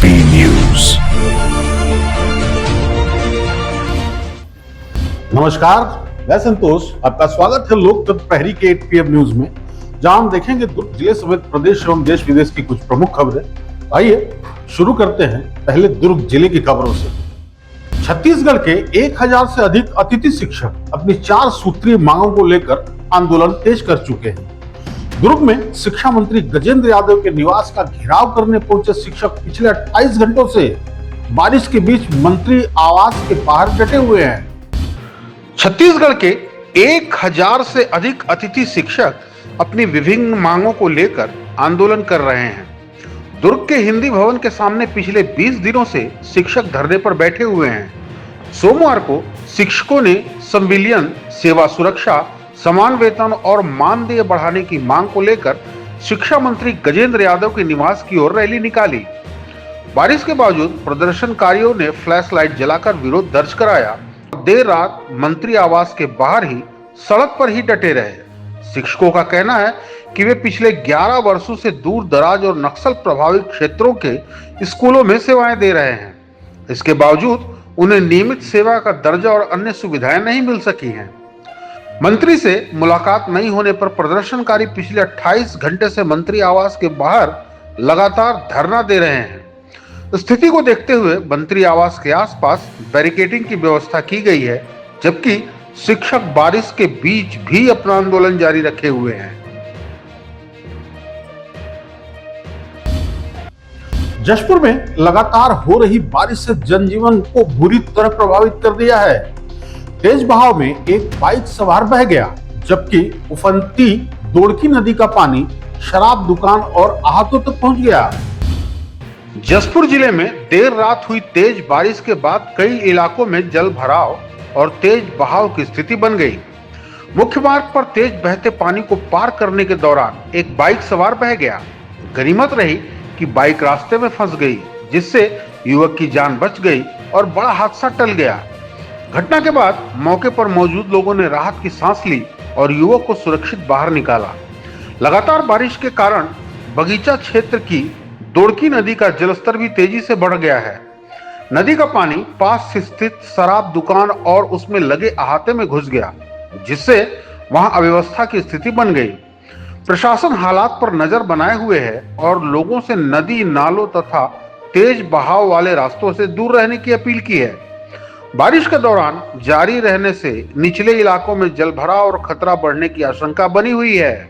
P news. नमस्कार, मैं संतोष, आपका स्वागत है लोकतंत्र प्रहरी के 8 PM न्यूज में, जहां हम देखेंगे दुर्ग जिले समेत प्रदेश एवं देश विदेश की कुछ प्रमुख खबरें। आइए शुरू करते हैं पहले दुर्ग जिले की खबरों से। छत्तीसगढ़ के 1000 से अधिक अतिथि शिक्षक अपनी 4 सूत्रीय मांगों को लेकर आंदोलन तेज कर चुके हैं। दुर्ग में शिक्षा मंत्री गजेंद्र यादव के निवास का घेराव करने पहुंचे शिक्षक पिछले 28 घंटों से बारिश के बीच मंत्री आवास के बाहर डटे हुए हैं। छत्तीसगढ़ के 1000 से अधिक अतिथि शिक्षक अपनी विभिन्न मांगों को लेकर आंदोलन कर रहे हैं। दुर्ग के हिंदी भवन के सामने पिछले 20 दिनों से शिक्षक धरने पर बैठे हुए हैं। सोमवार को शिक्षकों ने संविलियन, सेवा सुरक्षा, समान वेतन और मानदेय बढ़ाने की मांग को लेकर शिक्षा मंत्री गजेंद्र यादव के निवास की ओर रैली निकाली। बारिश के बावजूद प्रदर्शनकारियों ने फ्लैश लाइट जलाकर विरोध दर्ज कराया। देर रात मंत्री आवास के बाहर ही सड़क पर ही डटे रहे। शिक्षकों का कहना है कि वे पिछले 11 वर्षों से दूर दराज और नक्सल प्रभावित क्षेत्रों के स्कूलों में सेवाएं दे रहे हैं। इसके बावजूद उन्हें नियमित सेवा का दर्जा और अन्य सुविधाएं नहीं मिल सकी हैं। मंत्री से मुलाकात नहीं होने पर प्रदर्शनकारी पिछले 28 घंटे से मंत्री आवास के बाहर लगातार धरना दे रहे हैं। स्थिति को देखते हुए मंत्री आवास के आसपास बैरिकेडिंग की व्यवस्था की गई है, जबकि शिक्षक बारिश के बीच भी अपना आंदोलन जारी रखे हुए हैं। जशपुर में लगातार हो रही बारिश से जनजीवन को बुरी तरह प्रभावित कर दिया है। तेज बहाव में एक बाइक सवार बह गया, जबकि उफनती दोड़की नदी का पानी शराब दुकान और आहतों तक पहुंच गया। जशपुर जिले में देर रात हुई तेज बारिश के बाद कई इलाकों में जल भराव और तेज बहाव की स्थिति बन गई। मुख्य मार्ग पर तेज बहते पानी को पार करने के दौरान एक बाइक सवार बह गया। गनीमत रही कि बाइक रास्ते में फंस गई, जिससे युवक की जान बच गई और बड़ा हादसा टल गया। घटना के बाद मौके पर मौजूद लोगों ने राहत की सांस ली और युवक को सुरक्षित बाहर निकाला। लगातार बारिश के कारण बगीचा क्षेत्र की दोड़की नदी का जलस्तर भी तेजी से बढ़ गया है। नदी का पानी पास स्थित शराब दुकान और उसमें लगे अहाते में घुस गया, जिससे वहां अव्यवस्था की स्थिति बन गई। प्रशासन हालात पर नजर बनाए हुए है और लोगों से नदी, नालों तथा तेज बहाव वाले रास्तों से दूर रहने की अपील की है। बारिश के दौरान जारी रहने से निचले इलाकों में जलभराव और खतरा बढ़ने की आशंका बनी हुई है।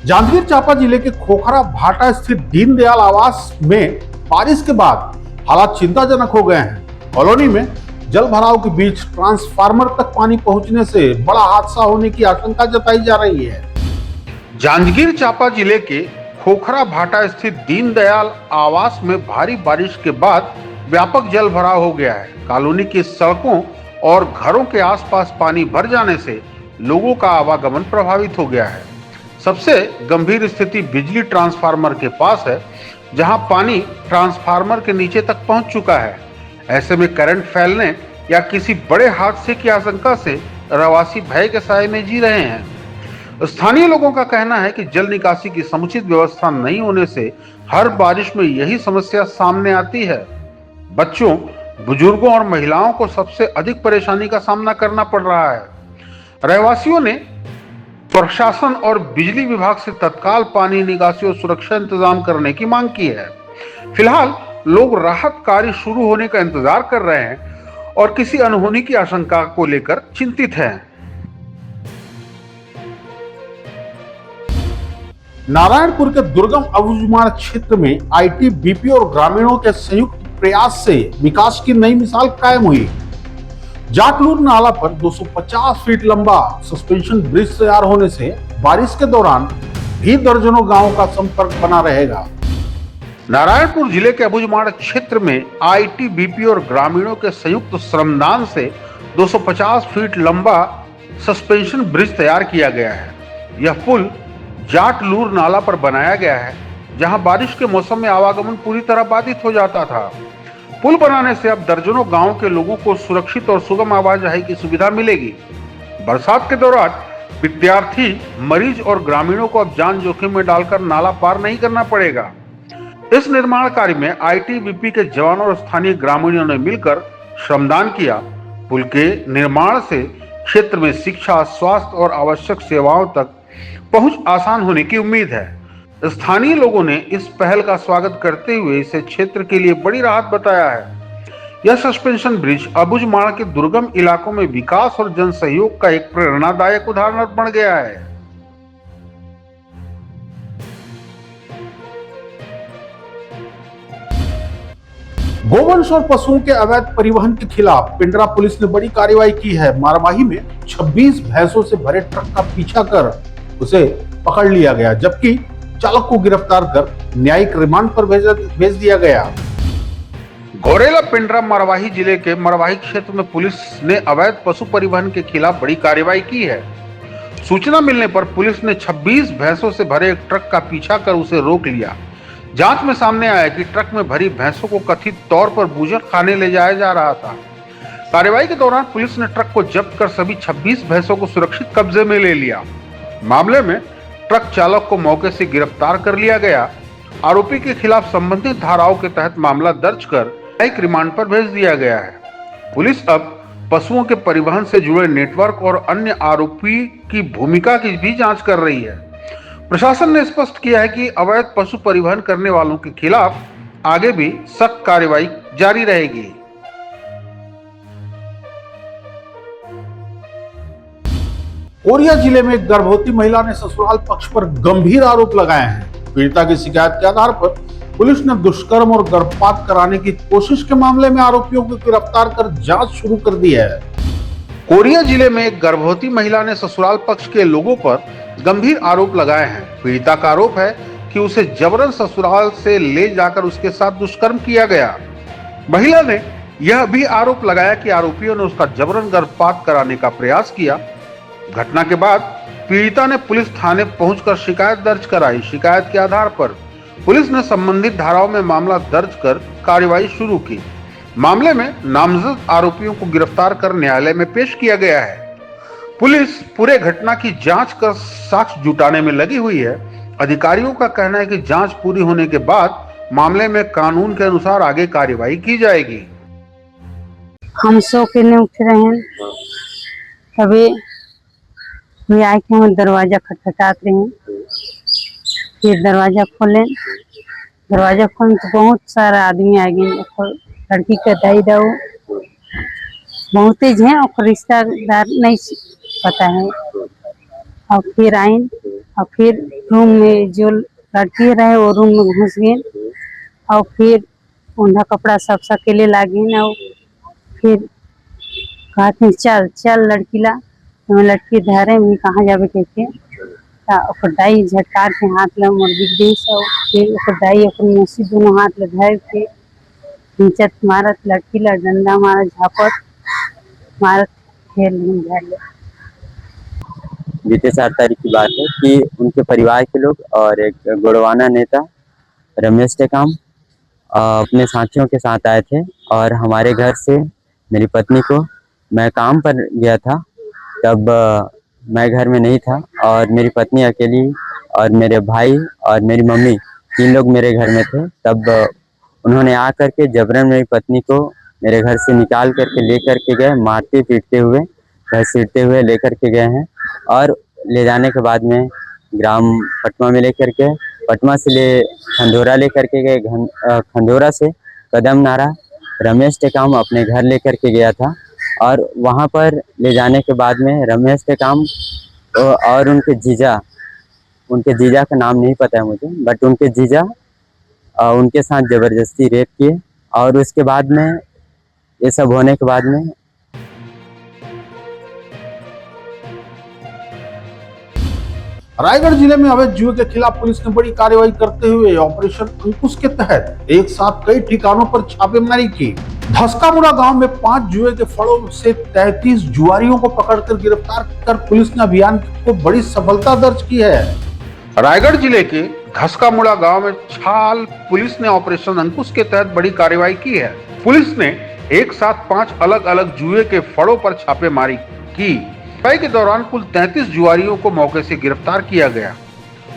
जांजगीर चांपा जिले के खोखरा भाटा स्थित दीनदयाल आवास में बारिश के बाद हालात चिंताजनक हो गए हैं। कॉलोनी में जल भराव के बीच ट्रांसफार्मर तक पानी पहुंचने से बड़ा हादसा होने की आशंका जताई जा रही है। जांजगीर चांपा जिले के खोखरा भाटा स्थित दीनदयाल आवास में भारी बारिश के बाद व्यापक जल भराव हो गया है। कॉलोनी की सड़कों और घरों के आसपास पानी भर जाने से लोगों का आवागमन प्रभावित हो गया है। सबसे गंभीर स्थिति बिजली ट्रांसफार्मर के पास है, जहां पानी ट्रांसफार्मर के नीचे तक पहुंच चुका है। ऐसे में करंट फैलने या किसी बड़े हादसे की आशंका से रहवासी भय के साए में जी रहे हैं। स्थानीय लोगों का कहना है कि जल निकासी की समुचित व्यवस्था नहीं होने से हर बारिश में यही समस्या सामने आती है। बच्चों, बुजुर्गों और महिलाओं को सबसे अधिक परेशानी का सामना करना पड़ रहा है। रहवासियों ने प्रशासन और बिजली विभाग से तत्काल पानी निकासी और सुरक्षा इंतजाम करने की मांग की है। फिलहाल लोग राहत कार्य शुरू होने का इंतजार कर रहे हैं और किसी अनहोनी की आशंका को लेकर चिंतित हैं। नारायणपुर के दुर्गम अबूझमाड़ क्षेत्र में आईटीबीपी और ग्रामीणों के संयुक्त प्रयास से विकास की नई मिसाल कायम हुई। जाटलूर नाला पर 250 फीट लंबा सस्पेंशन ब्रिज तैयार होने से बारिश के दौरान भी दर्जनों गांवों का संपर्क बना रहेगा। नारायणपुर जिले के अबूझमाड़ क्षेत्र में आईटीबीपी और ग्रामीणों के संयुक्त श्रमदान से 250 फीट लंबा सस्पेंशन ब्रिज तैयार किया गया है। यह पुल जाटलूर नाला पर बनाया गया है, जहां बारिश के मौसम में आवागमन पूरी तरह बाधित हो जाता था। पुल बनाने से अब दर्जनों गांवों के लोगों को सुरक्षित और सुगम आवाजाही की सुविधा मिलेगी। बरसात के दौरान विद्यार्थी, मरीज और ग्रामीणों को अब जान जोखिम में डालकर नाला पार नहीं करना पड़ेगा। इस निर्माण कार्य में आईटीबीपी के जवानों और स्थानीय ग्रामीणों ने मिलकर श्रमदान किया। पुल के निर्माण से क्षेत्र में शिक्षा, स्वास्थ्य और आवश्यक सेवाओं तक पहुंच आसान होने की उम्मीद है। स्थानीय लोगों ने इस पहल का स्वागत करते हुए इसे क्षेत्र के लिए बड़ी राहत बताया है। यह सस्पेंशन ब्रिज अबुझमाड़ के दुर्गम इलाकों में विकास और जन सहयोग का एक प्रेरणादायक उदाहरण बन गया है। गोवंश और पशुओं के अवैध परिवहन के खिलाफ पिंडरा पुलिस ने बड़ी कार्रवाई की है। मारवाही में 26 भैंसों से भरे ट्रक का पीछा कर उसे पकड़ लिया गया, जबकि चालक को गिरफ्तार कर न्यायिक रिमांड पर भेज दिया गया। गौरेला पिंडरा मरवाही जिले के मरवाही क्षेत्र में पुलिस ने अवैध पशु परिवहन के खिलाफ बड़ी कार्रवाई की है। सूचना मिलने पर पुलिस ने 26 भैंसों से भरे एक ट्रक का पीछा कर उसे रोक लिया। जांच में सामने आया कि ट्रक में भरी भैंसों को कथित तौर पर बूझल खाने ले जाया जा रहा था। कार्रवाई के दौरान पुलिस ने ट्रक को जब्त कर सभी 26 भैंसों को सुरक्षित कब्जे में ले लिया। मामले में ट्रक चालक को मौके से गिरफ्तार कर लिया गया। आरोपी के खिलाफ संबंधित धाराओं के तहत मामला दर्ज कर न्यायिक रिमांड पर भेज दिया गया है। पुलिस अब पशुओं के परिवहन से जुड़े नेटवर्क और अन्य आरोपी की भूमिका की भी जांच कर रही है। प्रशासन ने स्पष्ट किया है कि अवैध पशु परिवहन करने वालों के खिलाफ आगे भी सख्त कार्रवाई जारी रहेगी। कोरिया जिले में एक गर्भवती महिला ने ससुराल पक्ष पर गंभीर आरोप लगाए हैं। पीड़िता की शिकायत के आधार पर पुलिस ने दुष्कर्म और गर्भपात कराने की कोशिश के मामले में आरोपियों को गिरफ्तार कर जांच शुरू कर दी है। कोरिया जिले में एक गर्भवती महिला ने ससुराल पक्ष के लोगों पर गंभीर आरोप लगाए हैं। पीड़िता का आरोप है कि उसे जबरन ससुराल से ले जाकर उसके साथ दुष्कर्म किया गया। महिला ने यह भी आरोप लगाया कि आरोपियों ने उसका जबरन गर्भपात कराने का प्रयास किया। घटना के बाद पीड़िता ने पुलिस थाने पहुंचकर शिकायत दर्ज कराई। शिकायत के आधार पर पुलिस ने संबंधित धाराओं में मामला दर्ज कर कार्रवाई शुरू की। मामले में नामजद आरोपियों को गिरफ्तार कर न्यायालय में पेश किया गया है। पुलिस पूरे घटना की जांच कर साक्ष्य जुटाने में लगी हुई है। अधिकारियों का कहना है कि जांच पूरी होने के बाद मामले में कानून के अनुसार आगे कार्रवाई की जाएगी। हम सो के नहीं उठ रहे हैं, तभी आए के हम दरवाजा खटखटाते रहे हैं। फिर दरवाजा खोले तो बहुत सारा आदमी आ गए। लड़की का दाई दाऊ बहुत तेज है और रिश्तेदार नहीं पता है। और फिर आए और फिर रूम में जो लड़की रहे वो रूम में घुस गए और फिर उन्हें कपड़ा सब सकेले लागे ना। फिर कहते चल लड़की ला, तो लड़की धरे में कहाँ जावे कहते दाई झटकार के हाथ ला मोर बिगड़ी सब। फिर दाई मौसी दोनों हाथ ला धर के नीचत मारत, लड़की ला डंडा मारत, झापत मारत, फिर धर ले। बीते 4 तारीख की बात है कि उनके परिवार के लोग और एक गोड़वाना नेता रमेश टेकाम अपने साथियों के साथ आए थे और हमारे घर से मेरी पत्नी को, मैं काम पर गया था तब मैं घर में नहीं था और मेरी पत्नी अकेली और मेरे भाई और मेरी मम्मी 3 लोग मेरे घर में थे। तब उन्होंने आकर के जबरन मेरी पत्नी को मेरे घर से निकाल करके लेकर के गए, मारते पीटते हुए, घसीटते हुए लेकर के गए हैं। और ले जाने के बाद में ग्राम पटमा में लेकर के, पटमा से खंडोरा लेकर के गए। खंडोरा से कदम नारा रमेश टेकाम अपने घर लेकर के गया था और वहाँ पर ले जाने के बाद में रमेश टेकाम और उनके जीजा का नाम नहीं पता है मुझे, बट उनके जीजा उनके साथ ज़बरदस्ती रेप किए। और उसके बाद में ये सब होने के बाद में रायगढ़ जिले में अवैध जुए के खिलाफ पुलिस ने बड़ी कार्रवाई करते हुए ऑपरेशन अंकुश के तहत एक साथ कई ठिकानों पर छापेमारी की। धसकामुड़ा गांव में 5 जुए के फड़ों से 33 जुआरियों को पकड़कर गिरफ्तार कर पुलिस ने अभियान को बड़ी सफलता दर्ज की है। रायगढ़ जिले के धसकामुड़ा गांव में छाल पुलिस ने ऑपरेशन अंकुश के तहत बड़ी कार्रवाई की है। पुलिस ने एक साथ 5 अलग अलग जुए के फड़ों पर छापेमारी की। कार्रवाई के दौरान कुल 33 जुआरियों को मौके से गिरफ्तार किया गया।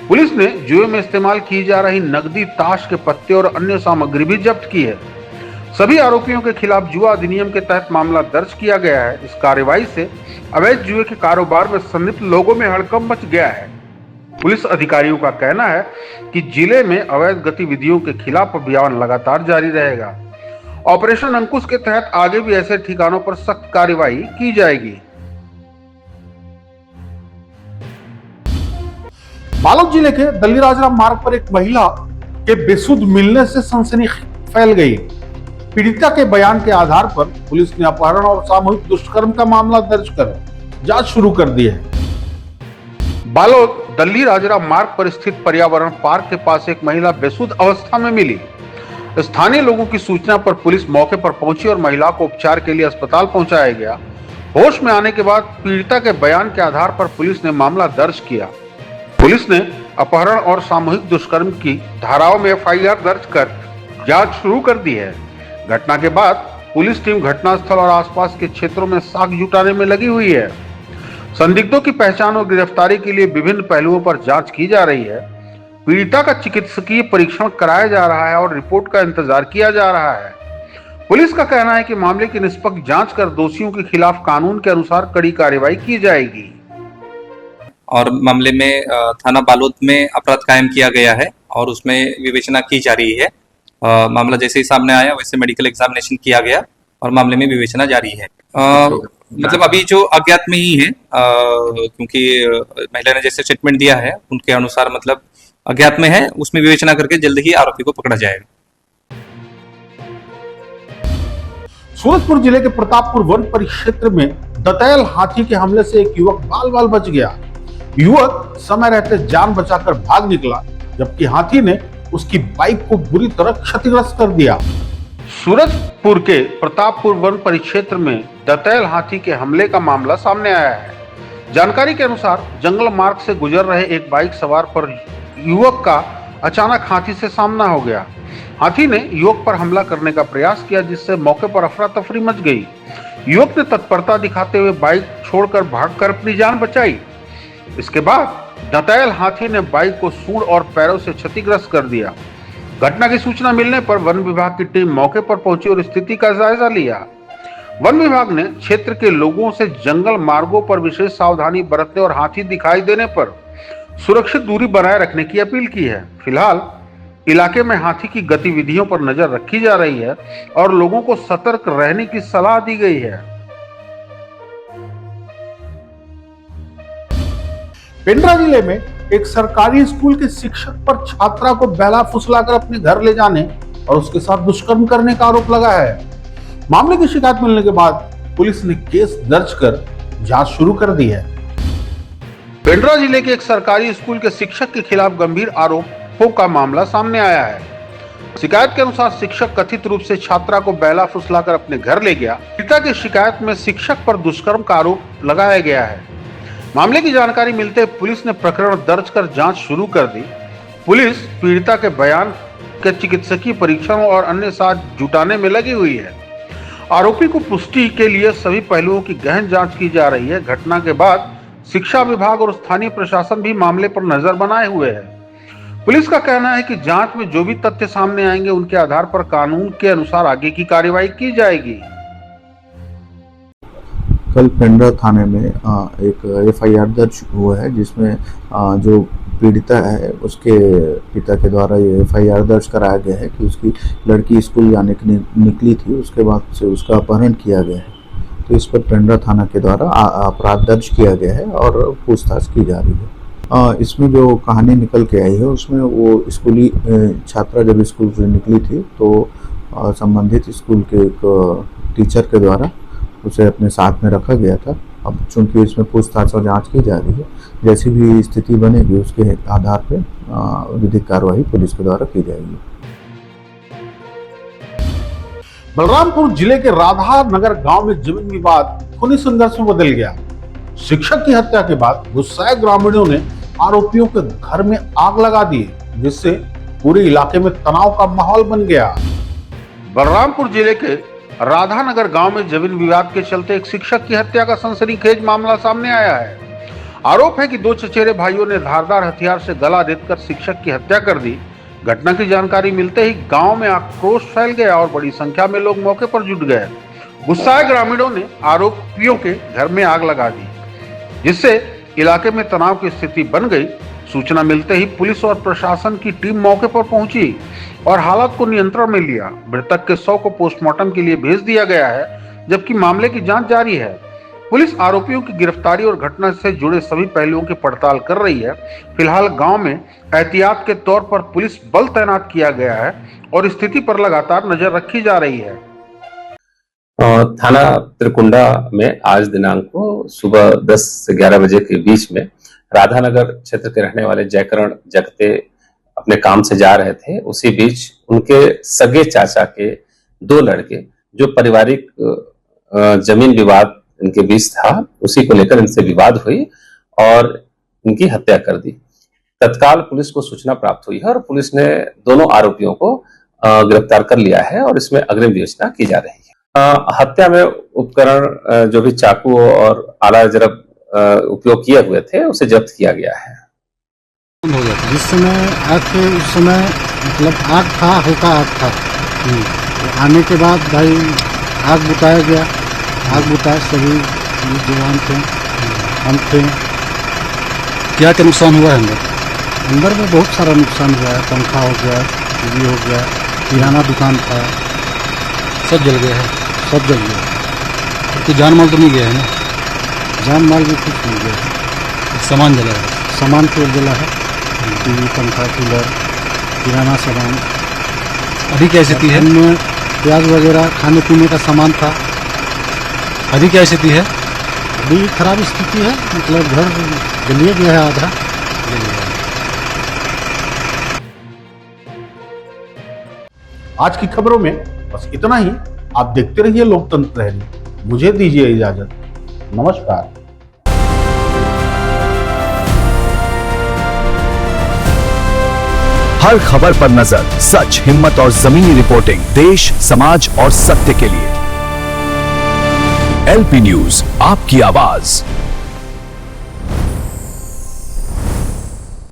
पुलिस ने जुए में इस्तेमाल की जा रही नकदी, ताश के पत्ते और अन्य सामग्री भी जब्त की है। सभी आरोपियों के खिलाफ जुआ अधिनियम के तहत मामला दर्ज किया गया है। इस कार्रवाई से अवैध जुए के कारोबार में संलिप्त लोगों में हड़कंप मच गया है। पुलिस अधिकारियों का कहना है कि जिले में अवैध गतिविधियों के खिलाफ अभियान लगातार जारी रहेगा। ऑपरेशन अंकुश के तहत आगे भी ऐसे ठिकानों पर सख्त कार्रवाई की जाएगी। बालोद जिले के दल्लीराजराम मार्ग पर एक महिला के बेसुध मिलने से सनसनी फैल गई। पीड़िता के बयान के आधार पर पुलिस ने अपहरण और सामूहिक दुष्कर्म का मामला दर्ज कर जांच शुरू कर दी है। बालोद दल्लीराजराम मार्ग पर स्थित पर्यावरण पार्क के पास एक महिला बेसुध अवस्था में मिली। स्थानीय लोगों की सूचना पर पुलिस मौके पर पहुंची और महिला को उपचार के लिए अस्पताल पहुंचाया गया। होश में आने के बाद पीड़िता के बयान के आधार पर पुलिस ने मामला दर्ज किया। पुलिस ने अपहरण और सामूहिक दुष्कर्म की धाराओं में एफआईआर दर्ज कर जांच शुरू कर दी है। घटना के बाद पुलिस टीम घटनास्थल और आसपास के क्षेत्रों में साख जुटाने में लगी हुई है। संदिग्धों की पहचान और गिरफ्तारी के लिए विभिन्न पहलुओं पर जांच की जा रही है। पीड़िता का चिकित्सकीय परीक्षण कराया जा रहा है और रिपोर्ट का इंतजार किया जा रहा है। पुलिस का कहना है कि मामले की निष्पक्ष जांच कर दोषियों के खिलाफ कानून के अनुसार कड़ी कार्रवाई की जाएगी। और मामले में थाना बालोद में अपराध कायम किया गया है और उसमें विवेचना की जा रही है। मामला जैसे ही सामने आया वैसे मेडिकल एग्जामिनेशन किया गया और मामले में विवेचना जारी है। मतलब अभी जो अज्ञात में ही है, क्योंकि महिला ने जैसे स्टेटमेंट दिया है उनके अनुसार मतलब अज्ञात में है, उसमें विवेचना करके जल्द ही आरोपी को पकड़ा जाएगा। सूरजपुर जिले के प्रतापपुर वन परिक्षेत्र में दंतैल हाथी के हमले से एक युवक बाल बाल बच गया। युवक समय रहते जान बचाकर भाग निकला, जबकि हाथी ने उसकी बाइक को बुरी तरह क्षतिग्रस्त कर दिया। सूरजपुर के प्रतापपुर वन परिक्षेत्र में दंतैल हाथी के हमले का मामला सामने आया है। जानकारी के अनुसार जंगल मार्ग से गुजर रहे एक बाइक सवार पर युवक का अचानक हाथी से सामना हो गया। हाथी ने युवक पर हमला करने का प्रयास किया, जिससे मौके पर अफरा तफरी मच गई। युवक ने तत्परता दिखाते हुए बाइक छोड़कर भागकर अपनी जान बचाई। इसके बाद दंतैल हाथी ने बाइक को सूंड और पैरों से क्षतिग्रस्त कर दिया। घटना की सूचना मिलने पर वन विभाग की टीम मौके पर पहुंची और स्थिति का जायजा लिया। वन विभाग ने क्षेत्र के लोगों से जंगल मार्गों पर विशेष सावधानी बरतने और हाथी दिखाई देने पर सुरक्षित दूरी बनाए रखने की अपील की है। फिलहाल इलाके में हाथी की गतिविधियों पर नजर रखी जा रही है और लोगों को सतर्क रहने की सलाह दी गई है। पेंड्रा जिले में एक सरकारी स्कूल के शिक्षक पर छात्रा को बहला फुसलाकर अपने घर ले जाने और उसके साथ दुष्कर्म करने का आरोप लगा है। मामले की शिकायत मिलने के बाद पुलिस ने केस दर्ज कर जांच शुरू कर दी है। पेंड्रा जिले के एक सरकारी स्कूल के शिक्षक के खिलाफ गंभीर आरोपों का मामला सामने आया है। शिकायत के अनुसार शिक्षक कथित रूप से छात्रा को बहला फुसलाकर अपने घर ले गया। पीड़िता की शिकायत में शिक्षक पर दुष्कर्म का आरोप लगाया गया है। मामले की जानकारी मिलते पुलिस ने प्रकरण दर्ज कर जांच शुरू कर दी। पुलिस पीड़िता के बयान के चिकित्सकीय परीक्षण और अन्य साक्ष्य जुटाने में लगी हुई है। आरोपी को पुष्टि के लिए सभी पहलुओं की गहन जांच की जा रही है। घटना के बाद शिक्षा विभाग और स्थानीय प्रशासन भी मामले पर नजर बनाए हुए है। पुलिस का कहना है कि जांच में जो भी तथ्य सामने आएंगे उनके आधार पर कानून के अनुसार आगे की कार्रवाई की जाएगी। कल पेंड्रा थाने में एक एफआईआर दर्ज हुआ है, जिसमें जो पीड़िता है उसके पिता के द्वारा ये एफआईआर दर्ज कराया गया है कि उसकी लड़की स्कूल जाने के निकली थी, उसके बाद से उसका अपहरण किया गया है। तो इस पर पेंड्रा थाना के द्वारा अपराध दर्ज किया गया है और पूछताछ की जा रही है। इसमें जो कहानी निकल के आई है उसमें वो स्कूली छात्रा जब स्कूल से निकली थी तो संबंधित स्कूल के एक टीचर के द्वारा उसे अपने साथ में रखा गया था। अब चूंकि इसमें पूछताछ और जांच की जा रही है, जैसी भी स्थिति बनेगी उसके आधार पर विधिक कार्रवाई पुलिस के द्वारा की जाएगी। बलरामपुर जिले के राधा नगर गांव में जमीन विवाद खूनी संघर्ष में बदल गया। शिक्षक की हत्या के बाद गुस्साए ग्रामीणों ने आरोपियों के घर में आग लगा दी, जिससे पूरे इलाके में तनाव का माहौल बन गया। बलरामपुर जिले के राधानगर गांव में जमीन विवाद के चलते एक शिक्षक की हत्या का सनसनीखेज मामला सामने आया है। आरोप है कि दो चचेरे भाइयों ने धारदार हथियार से गला रेतकर शिक्षक की हत्या कर दी। घटना की जानकारी मिलते ही गांव में आक्रोश फैल गया और बड़ी संख्या में लोग मौके पर जुट गए। गुस्साए ग्रामीणों ने आरोपियों के घर में आग लगा दी, जिससे इलाके में तनाव की स्थिति बन गई। सूचना मिलते ही पुलिस और प्रशासन की टीम मौके पर पहुंची और हालात को नियंत्रण में लिया। मृतक के शव को पोस्टमार्टम के लिए भेज दिया गया है, जबकि मामले की जांच जारी है। पुलिस आरोपियों की गिरफ्तारी और घटना से जुड़े सभी पहलुओं की पड़ताल कर रही है। फिलहाल गांव में एहतियात के तौर पर पुलिस बल तैनात किया गया है और स्थिति पर लगातार नजर रखी जा रही है। थाना त्रिकुंडा में आज दिनांक को सुबह 10 से 11 बजे के बीच में राधानगर क्षेत्र के रहने वाले जयकरण जगते अपने काम से जा रहे थे। उसी बीच उनके सगे चाचा के दो लड़के, जो पारिवारिक जमीन विवाद इनके बीच था, उसी को लेकर इनसे विवाद हुई और इनकी हत्या कर दी। तत्काल पुलिस को सूचना प्राप्त हुई है और पुलिस ने दोनों आरोपियों को गिरफ्तार कर लिया है और इसमें अग्रिम विवेचना की जा रही है। हत्या में उपकरण जो भी चाकू और आला जरब उपयोग किए हुए थे, उसे जब्त किया गया है। हो गया जिस समय आग के, उस समय मतलब आग था, हल्का आग था। आने के बाद भाई आग बुताया गया, आग बुताए सभी जवान थे, हम थे। क्या क्या नुकसान हुआ है अंदर में? बहुत सारा नुकसान हुआ है। पंखा हो गया, टीवी हो गया, किराना दुकान था, सब जल गया है, सब जल गया। तो जान माल तो नहीं गया है ना? जान माल भी कुछ नहीं गया, सामान जला है, सामान केवल जला है, टीवी, पंखा, कूलर, किराना सामान। अभी क्या स्थिति है? इनमें प्याज वगैरह खाने पीने का सामान था। अभी क्या स्थिति है? अभी खराब स्थिति है, मतलब घर जलिए गया है, आधा जल गया है। आज की खबरों में बस इतना ही। आप देखते रहिए लोकतंत्र प्रहरी। मुझे दीजिए इजाजत। नमस्कार। हर खबर पर नजर, सच, हिम्मत और जमीनी रिपोर्टिंग, देश, समाज और सत्य के लिए। एलपी न्यूज, आपकी आवाज।